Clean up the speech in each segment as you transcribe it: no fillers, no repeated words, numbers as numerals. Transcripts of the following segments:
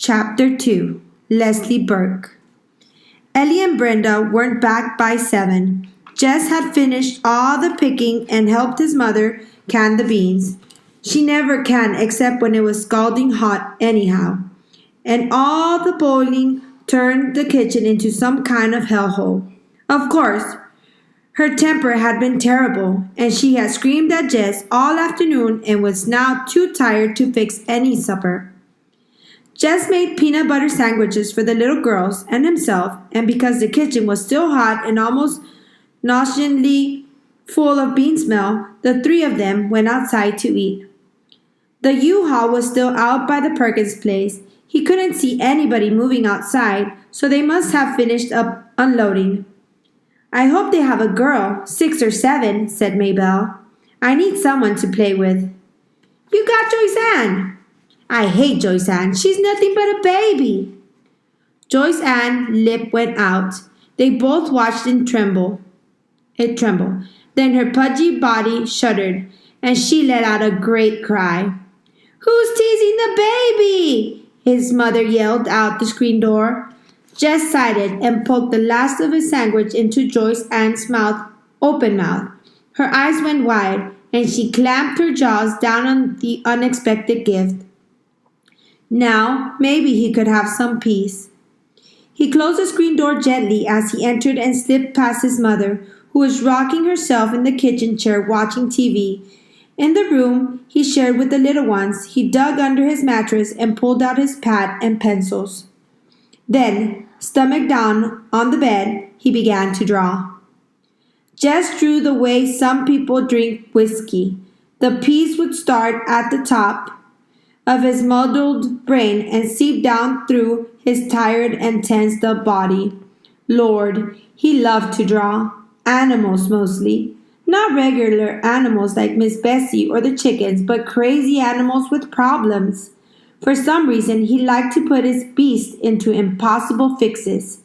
Chapter 2. Leslie Burke. Ellie and Brenda weren't back by 7. Jess had finished all the picking and helped his mother can the beans. She never can except when it was scalding hot anyhow. And all the boiling turned the kitchen into some kind of hellhole. Of course, her temper had been terrible, and she had screamed at Jess all afternoon and was now too tired to fix any supper. Jess made peanut butter sandwiches for the little girls and himself, and because the kitchen was still hot and almost nauseously full of bean smell, the 3 of them went outside to eat. The U-Haul was still out by the Perkins place. He couldn't see anybody moving outside, so they must have finished up unloading. "I hope they have a girl, 6 or 7, said Maybelle. "I need someone to play with." "You got Joyce Ann." "I hate Joyce Ann. She's nothing but a baby." Joyce Ann's lip went out. They both watched it tremble. Then her pudgy body shuddered, and she let out a great cry. "Who's teasing the baby?" his mother yelled out the screen door. Jess sighed and poked the last of his sandwich into Joyce Ann's open mouth. Her eyes went wide, and she clamped her jaws down on the unexpected gift. Now, maybe he could have some peace. He closed the screen door gently as he entered and slipped past his mother, who was rocking herself in the kitchen chair watching TV. In the room he shared with the little ones, he dug under his mattress and pulled out his pad and pencils. Then, stomach down on the bed, he began to draw. Jess drew the way some people drink whiskey. The piece would start at the top of his muddled brain and seep down through his tired and tensed up body. Lord, he loved to draw. Animals mostly. Not regular animals like Miss Bessie or the chickens, but crazy animals with problems. For some reason, he liked to put his beast into impossible fixes.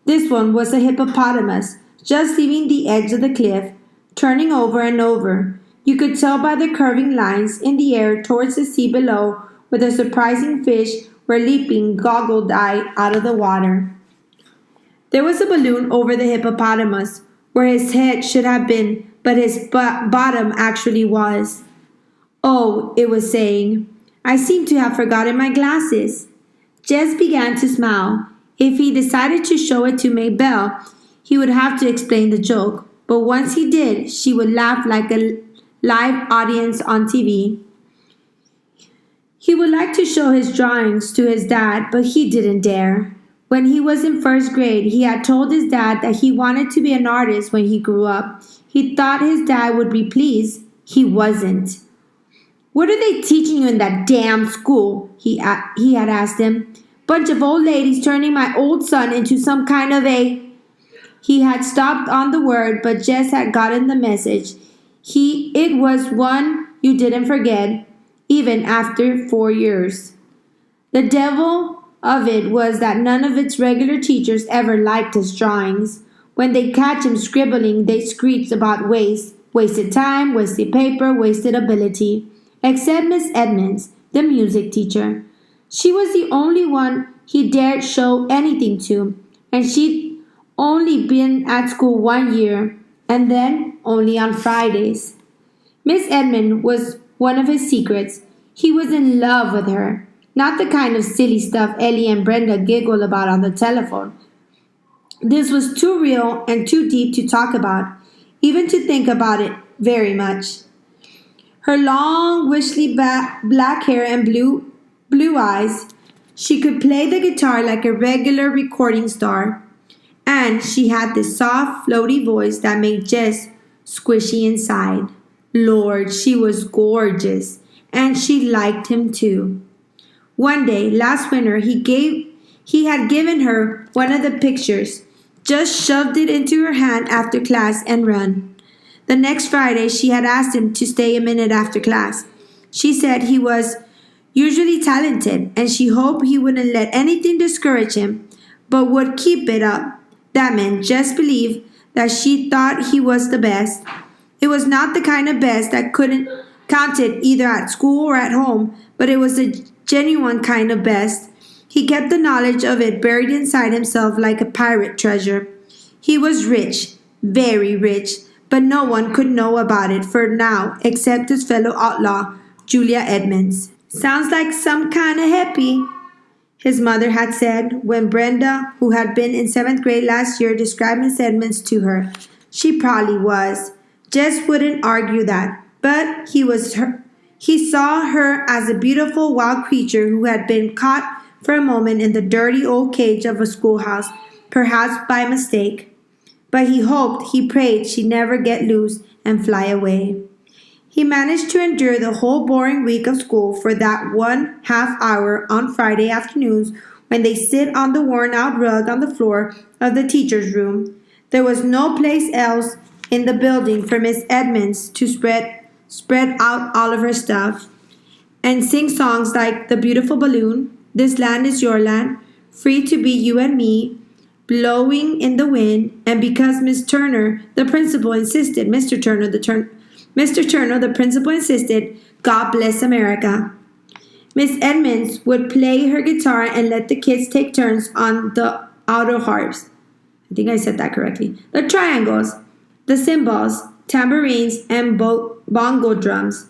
This one was a hippopotamus, just leaving the edge of the cliff, turning over and over. You could tell by the curving lines in the air towards the sea below where the surprising fish were leaping goggle-eyed out of the water. There was a balloon over the hippopotamus, where his head should have been, but his bottom actually was. "Oh," it was saying, "I seem to have forgotten my glasses." Jess began to smile. If he decided to show it to Maybelle, he would have to explain the joke, but once he did, she would laugh like a live audience on TV. He would like to show his drawings to his dad, but he didn't dare. When he was in 1st grade, he had told his dad that he wanted to be an artist when he grew up. He thought his dad would be pleased. He wasn't. "What are they teaching you in that damn school?" he had asked him. "Bunch of old ladies turning my old son into some kind of a—" He had stopped on the word, but Jess had gotten the message. It was one you didn't forget, even after 4 years. The devil of it was that none of its regular teachers ever liked his drawings. When they catch him scribbling, they screeched about wasted time, wasted paper, wasted ability. Except Miss Edmonds, the music teacher. She was the only one he dared show anything to, and she'd only been at school 1 year, and then only on Fridays. Miss Edmond was one of his secrets. He was in love with her. Not the kind of silly stuff Ellie and Brenda giggle about on the telephone. This was too real and too deep to talk about, even to think about it very much. Her long, wishly black hair and blue eyes. She could play the guitar like a regular recording star. And she had this soft, floaty voice that made Jess squishy inside. Lord, she was gorgeous, and she liked him too. One day, last winter, he had given her one of the pictures, just shoved it into her hand after class and run. The next Friday, she had asked him to stay a minute after class. She said he was usually talented, and she hoped he wouldn't let anything discourage him, but would keep it up. That meant Jess believed that she thought he was the best. It was not the kind of best that couldn't counted either at school or at home, but it was a genuine kind of best. He kept the knowledge of it buried inside himself like a pirate treasure. He was rich, very rich, but no one could know about it for now except his fellow outlaw, Julia Edmonds. Sounds like some kind of hippie, his mother had said when Brenda, who had been in 7th grade last year, described Miss Edmonds to her. She probably was. Jess wouldn't argue that, but he saw her as a beautiful wild creature who had been caught for a moment in the dirty old cage of a schoolhouse, perhaps by mistake. But he hoped, he prayed she'd never get loose and fly away. He managed to endure the whole boring week of school for that 1/2 hour on Friday afternoons when they sit on the worn-out rug on the floor of the teacher's room. There was no place else in the building for Miss Edmonds to spread out all of her stuff and sing songs like The Beautiful Balloon, This Land is Your Land, Free to Be You and Me, Blowing in the Wind, and because Mr. Turner, the principal, insisted, God bless America. Miss Edmonds would play her guitar and let the kids take turns on the auto harps. I think I said that correctly. The triangles, the cymbals, tambourines, and bongo drums.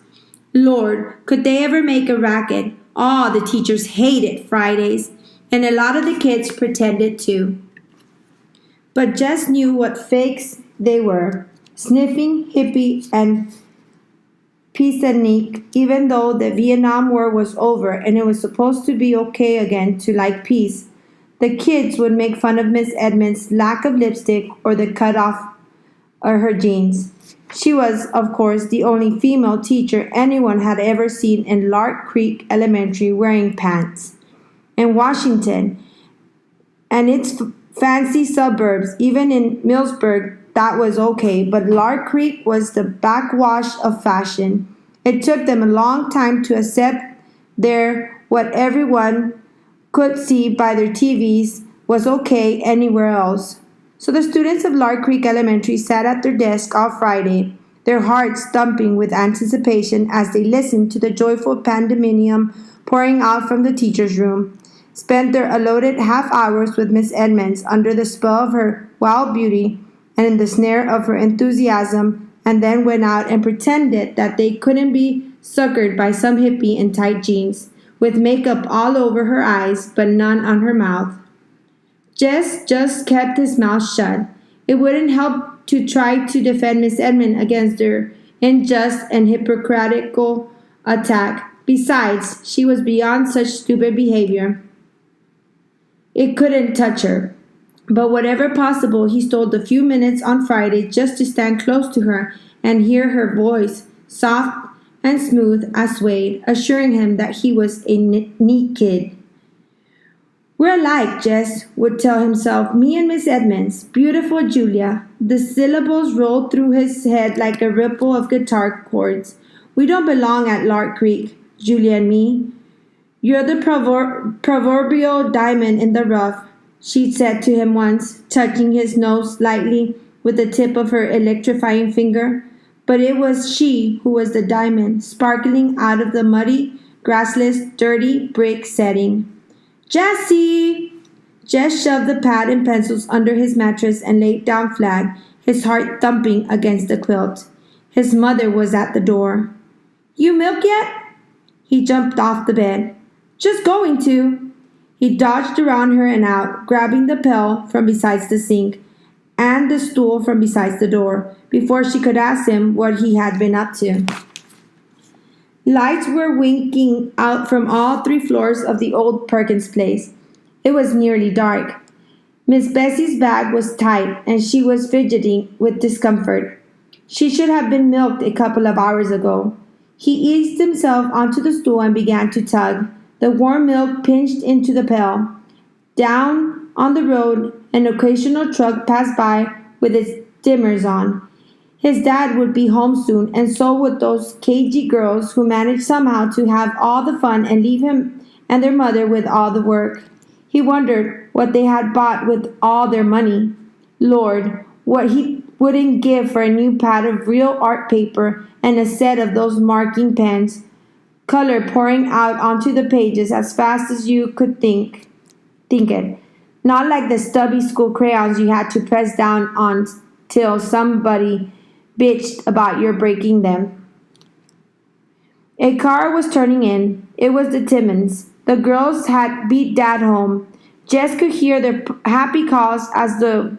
Lord, could they ever make a racket? Oh, the teachers hated Fridays, and a lot of the kids pretended to. But Jess knew what fakes they were, sniffing, hippie, and peacenik, even though the Vietnam War was over and it was supposed to be okay again to like peace. The kids would make fun of Miss Edmonds' lack of lipstick or the cut off of her jeans. She was, of course, the only female teacher anyone had ever seen in Lark Creek Elementary wearing pants. In Washington and its fancy suburbs, even in Millsburg, that was okay, but Lark Creek was the backwash of fashion. It took them a long time to accept what everyone could see by their TVs was okay anywhere else. So the students of Lark Creek Elementary sat at their desk all Friday, their hearts thumping with anticipation as they listened to the joyful pandemonium pouring out from the teacher's room, spent their allotted half hours with Miss Edmonds under the spell of her wild beauty and in the snare of her enthusiasm, and then went out and pretended that they couldn't be suckered by some hippie in tight jeans, with makeup all over her eyes but none on her mouth. Jess just kept his mouth shut. It wouldn't help to try to defend Miss Edmonds against their unjust and hypocritical attack. Besides, she was beyond such stupid behavior. It couldn't touch her. But whatever possible, he stole the few minutes on Friday just to stand close to her and hear her voice, soft and smooth as suede, assuring him that he was a neat kid. We're alike, Jess would tell himself, me and Miss Edmonds, beautiful Julia. The syllables rolled through his head like a ripple of guitar chords. We don't belong at Lark Creek, Julia and me. You're the proverbial diamond in the rough, she'd said to him once, touching his nose lightly with the tip of her electrifying finger. But it was she who was the diamond, sparkling out of the muddy, grassless, dirty brick setting. Jessie! Jess shoved the pad and pencils under his mattress and laid down flat, his heart thumping against the quilt. His mother was at the door. You milk yet? He jumped off the bed. Just going to. He dodged around her and out, grabbing the pail from beside the sink and the stool from beside the door, before she could ask him what he had been up to. Lights were winking out from all 3 floors of the old Perkins place. It was nearly dark. Miss Bessie's bag was tight, and she was fidgeting with discomfort. She should have been milked a couple of hours ago. He eased himself onto the stool and began to tug. The warm milk pinched into the pail. Down on the road, an occasional truck passed by with its dimmers on. His dad would be home soon, and so would those cagey girls who managed somehow to have all the fun and leave him and their mother with all the work. He wondered what they had bought with all their money. Lord, what he wouldn't give for a new pad of real art paper and a set of those marking pens, color pouring out onto the pages as fast as you could think. Think it. Not like the stubby school crayons you had to press down on till somebody bitched about your breaking them. A car was turning in. It was the Timmons. The girls had beat Dad home. Jess could hear their happy calls as the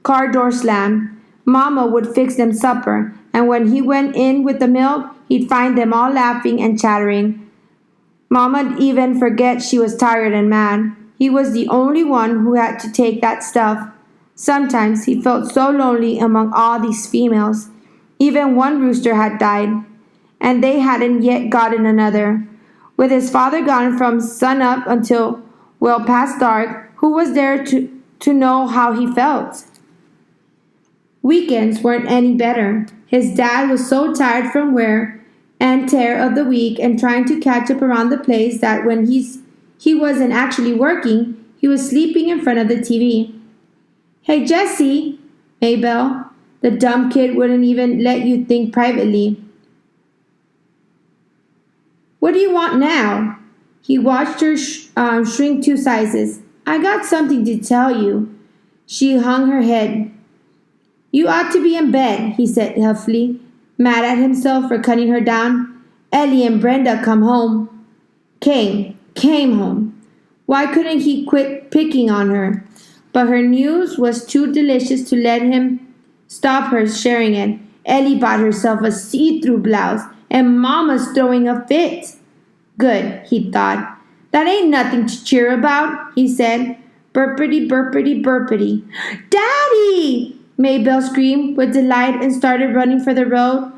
car door slammed. Mama would fix them supper, and when he went in with the milk, he'd find them all laughing and chattering. Mama'd even forget she was tired and mad. He was the only one who had to take that stuff. Sometimes he felt so lonely among all these females. Even one rooster had died, and they hadn't yet gotten another. With his father gone from sun-up until well past dark, who was there to know how he felt? Weekends weren't any better. His dad was so tired from wear and tear of the week and trying to catch up around the place that when he wasn't actually working, he was sleeping in front of the TV. Hey, Jessie, Maybelle, the dumb kid wouldn't even let you think privately. What do you want now? He watched her shrink 2 sizes. I got something to tell you. She hung her head. You ought to be in bed, he said huffily, mad at himself for cutting her down. Ellie and Brenda come home. Came home. Why couldn't he quit picking on her? But her news was too delicious to let him stop her sharing it. Ellie bought herself a see-through blouse, and Mama's throwing a fit. Good, he thought. That ain't nothing to cheer about, he said. Burpity, burpity, burpity. Daddy! Maybelle screamed with delight and started running for the road.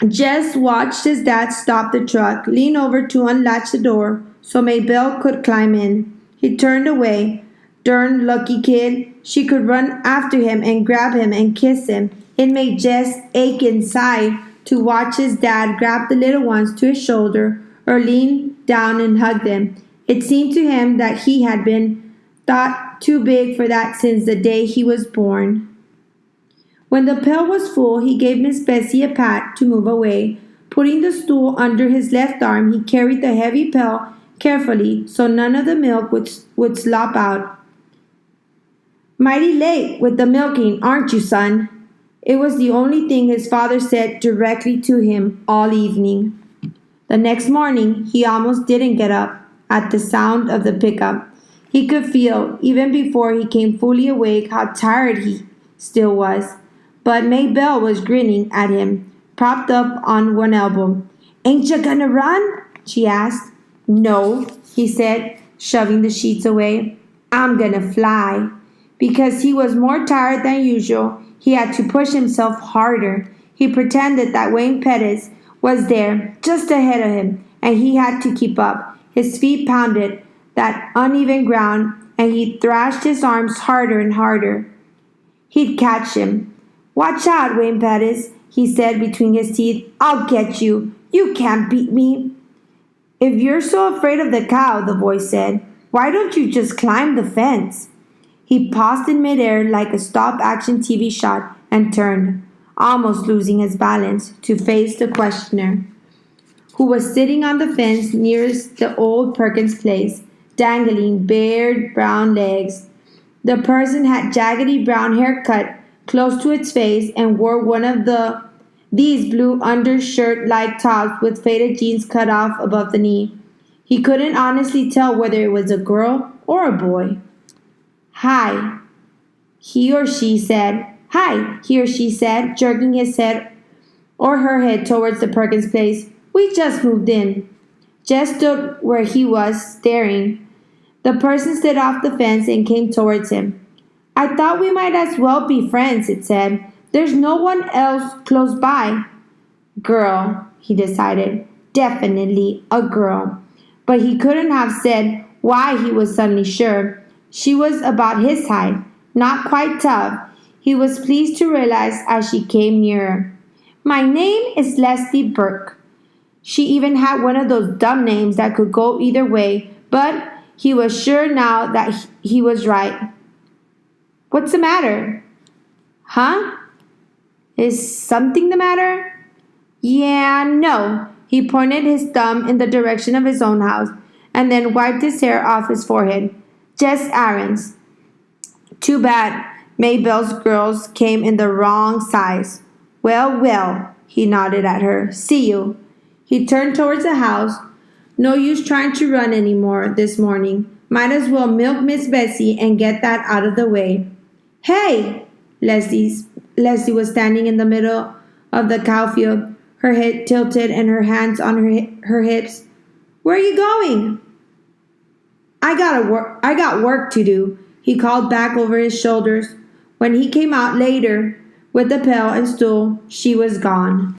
Jess watched his dad stop the truck, lean over to unlatch the door so Maybelle could climb in. He turned away. Darn lucky kid. She could run after him and grab him and kiss him. It made Jess ache inside to watch his dad grab the little ones to his shoulder or lean down and hug them. It seemed to him that he had been thought too big for that since the day he was born. When the pail was full, he gave Miss Bessie a pat to move away. Putting the stool under his left arm, he carried the heavy pail carefully so none of the milk would slop out. Mighty late with the milking, aren't you, son? It was the only thing his father said directly to him all evening. The next morning, he almost didn't get up at the sound of the pickup. He could feel, even before he came fully awake, how tired he still was. But Maybelle was grinning at him, propped up on one elbow. Ain't you gonna run? She asked. No, he said, shoving the sheets away. I'm gonna fly. Because he was more tired than usual, he had to push himself harder. He pretended that Wayne Pettis was there, just ahead of him, and he had to keep up. His feet pounded that uneven ground, and he thrashed his arms harder and harder. He'd catch him. Watch out, Wayne Pettis, he said between his teeth. I'll get you. You can't beat me. If you're so afraid of the cow, the voice said, why don't you just climb the fence? He paused in midair like a stop-action TV shot and turned, almost losing his balance, to face the questioner, who was sitting on the fence nearest the old Perkins place, dangling bare brown legs. The person had jaggedy brown hair cut close to its face and wore one of these blue undershirt-like tops with faded jeans cut off above the knee. He couldn't honestly tell whether it was a girl or a boy. Hi, he or she said. Hi, he or she said, jerking his head or her head towards the Perkins place. We just moved in. Jess stood where he was, staring. The person slid off the fence and came towards him. I thought we might as well be friends, it said. There's no one else close by. Girl, he decided. Definitely a girl. But he couldn't have said why he was suddenly sure. She was about his height, not quite tough. He was pleased to realize as she came nearer. My name is Leslie Burke. She even had one of those dumb names that could go either way, but he was sure now that he was right. What's the matter? Huh? Is something the matter? Yeah, no. He pointed his thumb in the direction of his own house and then wiped his hair off his forehead. Just errands. Too bad Maybelle's girls came in the wrong size. Well, well, he nodded at her. See you. He turned towards the house. No use trying to run anymore this morning. Might as well milk Miss Bessie and get that out of the way. Hey! Leslie was standing in the middle of the cow field, her head tilted and her hands on her hips. Where are you going? I got work to do, he called back over his shoulders. When he came out later with the pail and stool, she was gone.